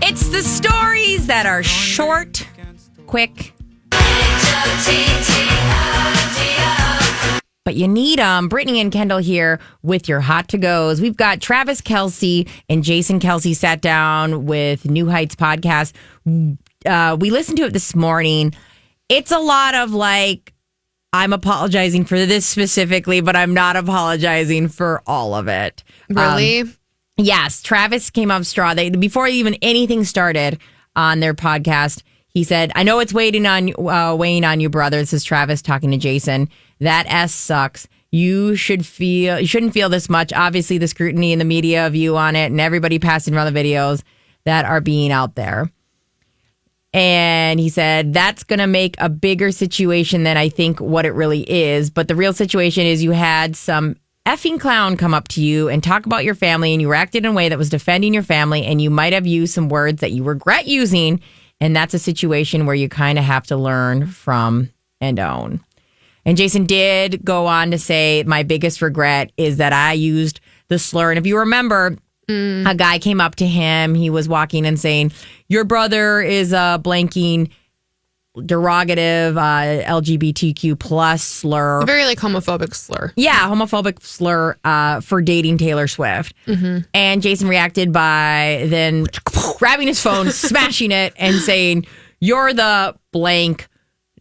It's the stories that are short, quick, but you need them. Brittany and Kendall here with your hot to goes. We've got Travis Kelce and Jason Kelce sat down with New Heights podcast. We listened to it this morning. It's a lot of like, I'm apologizing for this specifically, but I'm not apologizing for all of it. Really? Yes. Travis came up straw. Before even anything started on their podcast, he said, I know it's weighing on you, brother. This is Travis talking to Jason. That S sucks. You shouldn't feel this much. Obviously, the scrutiny in the media view on it and everybody passing around the videos that are being out there. And he said, that's going to make a bigger situation than I think what it really is. But the real situation is you had some effing clown come up to you and talk about your family, and you acted in a way that was defending your family, and you might have used some words that you regret using. And that's a situation where you kind of have to learn from and own. And Jason did go on to say, my biggest regret is that I used the slur. And if you remember, a guy came up to him. He was walking and saying, your brother is blanking derogative LGBTQ plus slur. A very like homophobic slur. Yeah, homophobic slur for dating Taylor Swift. Mm-hmm. And Jason reacted by then grabbing his phone, smashing it, and saying, you're the blank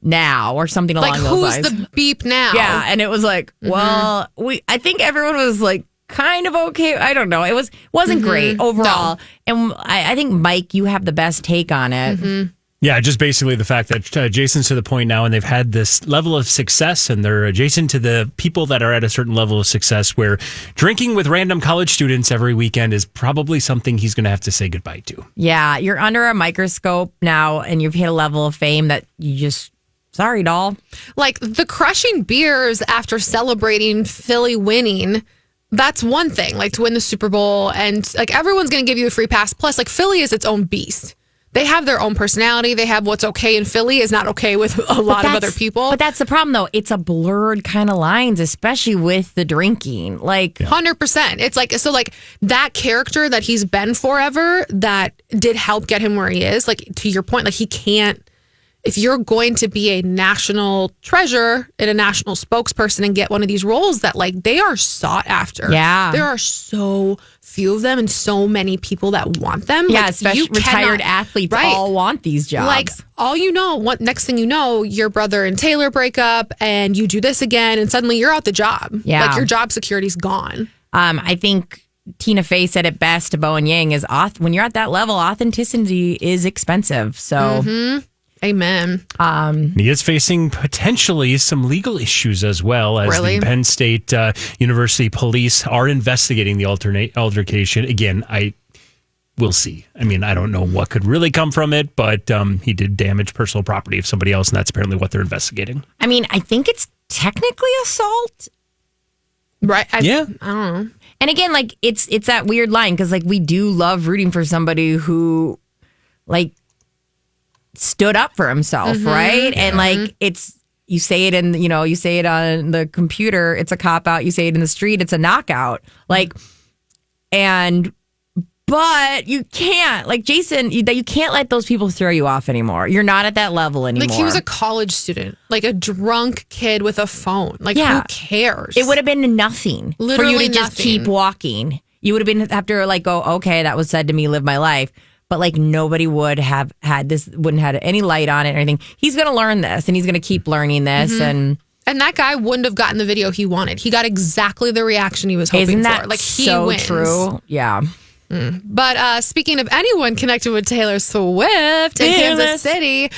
now, or something along those lines. Like, who's the beep now? Yeah, and it was like, well, I think everyone was like kind of okay. I don't know. It wasn't great overall. No. And I think, Mike, you have the best take on it. Mm-hmm. Yeah, just basically the fact that Jason's to the point now and they've had this level of success and they're adjacent to the people that are at a certain level of success where drinking with random college students every weekend is probably something he's going to have to say goodbye to. Yeah, you're under a microscope now and you've hit a level of fame that you just... Sorry, doll. Like the crushing beers after celebrating Philly winning, that's one thing. Like to win the Super Bowl and like everyone's going to give you a free pass. Plus, like Philly is its own beast. They have their own personality. They have what's okay in Philly is not okay with a lot of other people. But that's the problem, though. It's a blurred kind of lines, especially with the drinking. Like 100%. It's like so. Like that character that he's been forever that did help get him where he is. Like to your point, like he can't. If you're going to be a national treasure and a national spokesperson and get one of these roles that like they are sought after. Yeah. There are so few of them and so many people that want them. Yeah, like, especially retired athletes all want these jobs. Like all you know, next thing you know, your brother and Taylor break up and you do this again and suddenly you're out the job. Yeah. Like your job security's gone. I think Tina Fey said it best to Bo and Yang is when you're at that level, authenticity is expensive. So... Amen. He is facing potentially some legal issues as well as the Penn State University police are investigating the altercation. Again, we'll see. I mean, I don't know what could really come from it, but he did damage personal property of somebody else, and that's apparently what they're investigating. I mean, I think it's technically assault. Right. Yeah. I don't know. And again, like it's that weird line because like we do love rooting for somebody who like stood up for himself, right? Yeah. And like you say it you say it on the computer, it's a cop out. You say it in the street, it's a knockout. Like, but you can't, like Jason, you can't let those people throw you off anymore. You're not at that level anymore. Like he was a college student, like a drunk kid with a phone. Like who cares? It would have been nothing Literally for you to just keep walking. You would have been have to like go, okay, that was said to me, live my life. But like nobody would have had this, wouldn't have had any light on it or anything. He's going to learn this and he's going to keep learning this. And that guy wouldn't have gotten the video he wanted. He got exactly the reaction he was hoping for. Like he wins. True. Yeah. But speaking of anyone connected with Taylor Swift in Kansas City,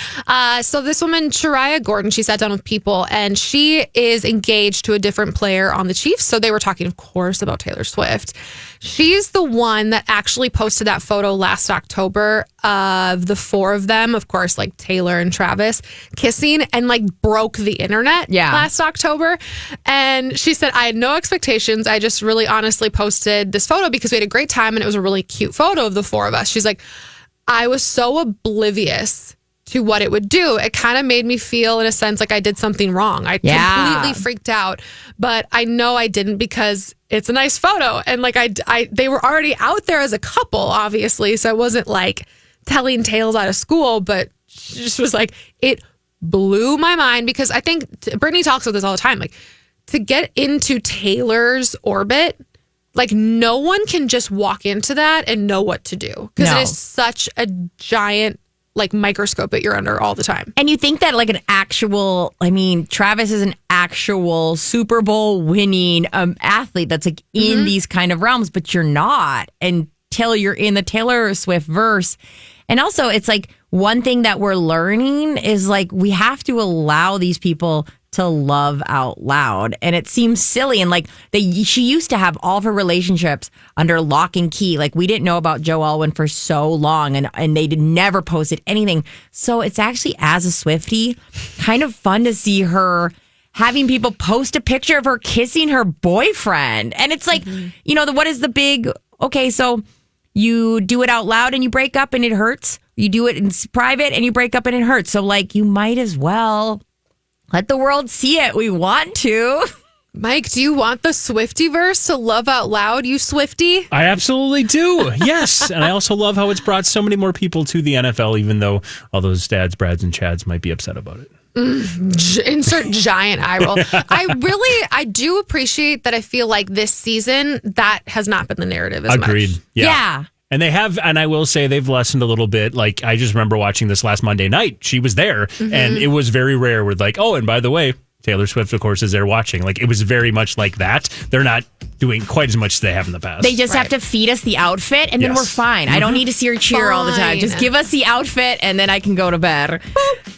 so this woman, Shariah Gordon, she sat down with People and she is engaged to a different player on the Chiefs. So they were talking, of course, about Taylor Swift. She's the one that actually posted that photo last October of the four of them, of course, like Taylor and Travis kissing and like broke the internet last October. And she said, I had no expectations. I just really honestly posted this photo because we had a great time and it was a really cute photo of the four of us. She's like, I was so oblivious to what it would do. It kind of made me feel in a sense like I did something wrong. I completely freaked out, but I know I didn't because it's a nice photo. And like they were already out there as a couple, obviously. So it wasn't like telling tales out of school, but she just was like, it blew my mind because I think Brittany talks about this all the time. Like, to get into Taylor's orbit, like, no one can just walk into that and know what to do because it is such a giant, like, microscope that you're under all the time. And you think that, like, Travis is an actual Super Bowl winning athlete that's, like, in these kind of realms, but you're not until you're in the Taylor Swift verse. And also, it's like one thing that we're learning is, like, we have to allow these people to love out loud. And it seems silly. And, like, she used to have all of her relationships under lock and key. Like, we didn't know about Joe Alwyn for so long, and they never posted anything. So it's actually, as a Swiftie, kind of fun to see her having people post a picture of her kissing her boyfriend. And it's like, what is the big, okay, so you do it out loud and you break up and it hurts. You do it in private and you break up and it hurts. So, like, you might as well let the world see it. We want to. Mike, do you want the Swiftie-verse to love out loud, you Swiftie? I absolutely do. Yes. And I also love how it's brought so many more people to the NFL, even though all those dads, Brads, and Chads might be upset about it. Insert giant eye roll. I do appreciate that. I feel like this season, that has not been the narrative as much. Agreed. Yeah. And they have, and I will say they've lessened a little bit. Like, I just remember watching this last Monday night. She was there, and it was very rare with, like, oh, and by the way, Taylor Swift, of course, is there watching. Like, it was very much like that. They're not doing quite as much as they have in the past. They just have to feed us the outfit, and then we're fine. I don't need to see her cheer all the time. Just give us the outfit, and then I can go to bed.